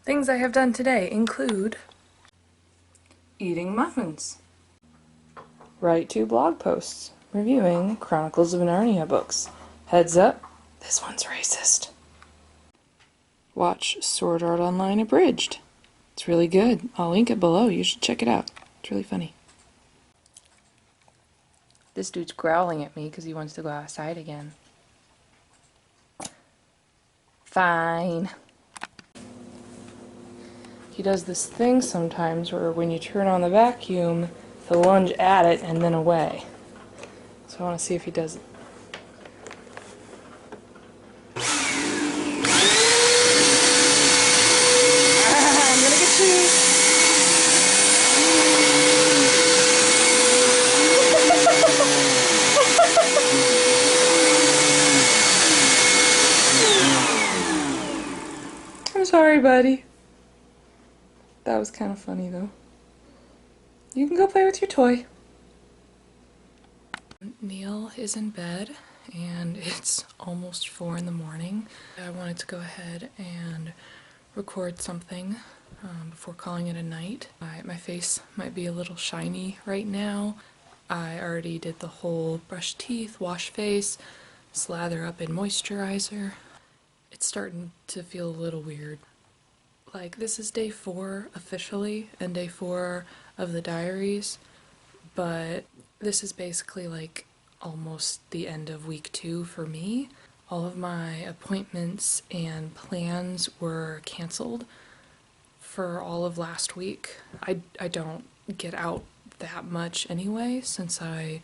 Things I have done today include eating muffins, write 2 blog posts, reviewing Chronicles of Narnia books. Heads up, this one's racist. Watch Sword Art Online Abridged. It's really good. I'll link it below. You should check it out. It's really funny. This dude's growling at me because he wants to go outside again. Fine. He does this thing sometimes where when you turn on the vacuum, he'll lunge at it and then away. So I want to see if he does it. I'm gonna get you! I'm sorry, buddy. That was kind of funny, though. You can go play with your toy. Neil is in bed, and it's almost 4 in the morning. I wanted to go ahead and record something before calling it a night. My face might be a little shiny right now. I already did the whole brush teeth, wash face, slather up in moisturizer. It's starting to feel a little weird. Like, this is day 4 officially, and day 4 of the diaries, but this is basically like almost the end of week 2 for me. All of my appointments and plans were canceled for all of last week. I don't get out that much anyway, since I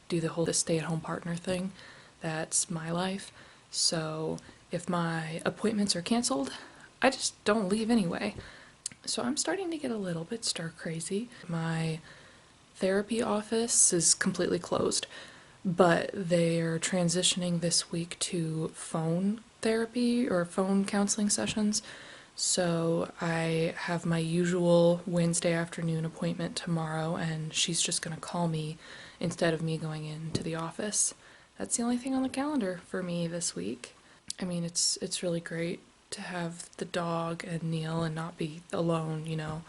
do the whole stay-at-home partner thing. That's my life. So if my appointments are canceled, I just don't leave anyway. So I'm starting to get a little bit stir crazy. My therapy office is completely closed, but they're transitioning this week to phone therapy or phone counseling sessions. So I have my usual Wednesday afternoon appointment tomorrow, and she's just gonna call me instead of me going into the office. That's the only thing on the calendar for me this week. I mean, it's really great to have the dog and Neil and not be alone, you know.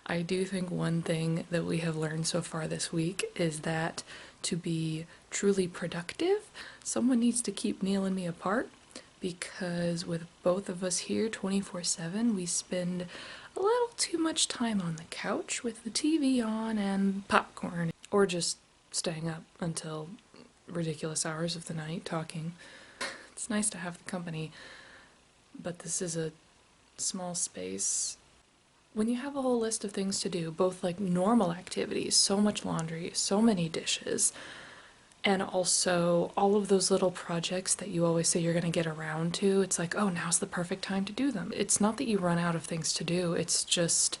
I do think one thing that we have learned so far this week is that to be truly productive, someone needs to keep Neil and me apart, because with both of us here 24/7, we spend a little too much time on the couch with the TV on and popcorn, or just staying up until ridiculous hours of the night talking. It's nice to have the company, but this is a small space. When you have a whole list of things to do, both like normal activities, so much laundry, so many dishes, and also all of those little projects that you always say you're going to get around to, it's like, oh, now's the perfect time to do them. It's not that you run out of things to do, it's just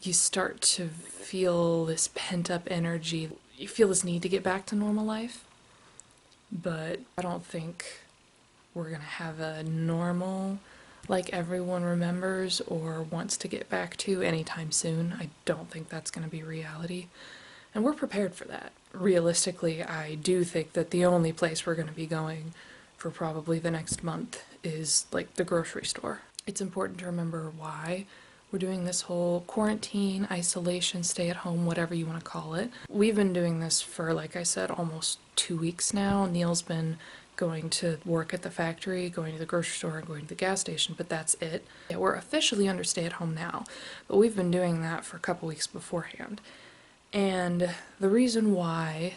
you start to feel this pent-up energy. You feel this need to get back to normal life, but I don't think we're gonna have a normal like everyone remembers or wants to get back to anytime soon. I don't think that's gonna be reality, and we're prepared for that. Realistically, I do think that the only place we're gonna be going for probably the next month is like the grocery store. It's important to remember why we're doing this whole quarantine, isolation, stay at home, whatever you want to call it. We've been doing this for, like I said, almost 2 weeks now. Neil's been going to work at the factory, going to the grocery store, and going to the gas station, but that's it. Yeah, we're officially under stay at home now, but we've been doing that for a couple weeks beforehand. And the reason why,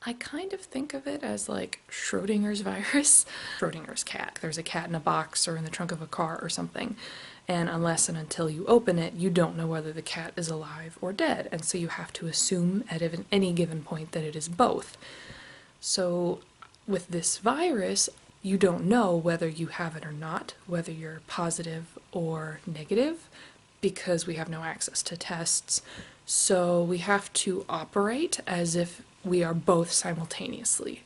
I kind of think of it as like Schrödinger's virus. Schrödinger's cat. There's a cat in a box or in the trunk of a car or something, and unless and until you open it, you don't know whether the cat is alive or dead, and so you have to assume at any given point that it is both. So with this virus, you don't know whether you have it or not, whether you're positive or negative, because we have no access to tests. So we have to operate as if we are both simultaneously.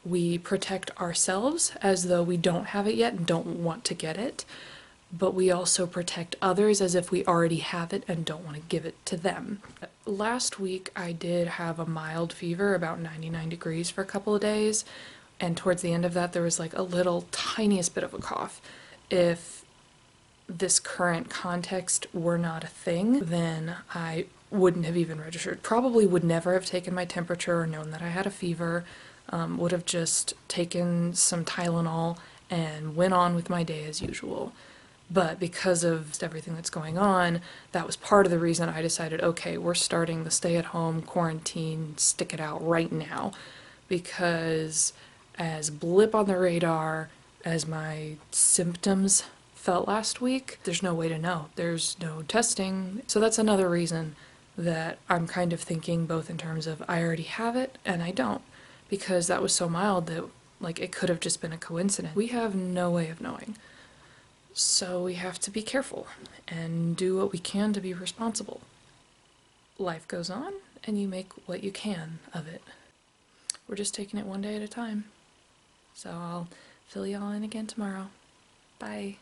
We protect ourselves as though we don't have it yet and don't want to get it, but we also protect others as if we already have it and don't want to give it to them. Last week I did have a mild fever, about 99 degrees for a couple of days, and towards the end of that there was like a little tiniest bit of a cough. If this current context were not a thing, then I wouldn't have even registered. Probably would never have taken my temperature or known that I had a fever. Would have just taken some Tylenol and went on with my day as usual. But because of everything that's going on, that was part of the reason I decided, okay, we're starting the stay-at-home quarantine, stick it out right now. Because as blip on the radar as my symptoms felt last week, there's no way to know. There's no testing. So that's another reason that I'm kind of thinking both in terms of I already have it and I don't. Because that was so mild that like it could have just been a coincidence. We have no way of knowing. So we have to be careful and do what we can to be responsible. Life goes on and you make what you can of it. We're just taking it one day at a time. So I'll fill y'all in again tomorrow. Bye.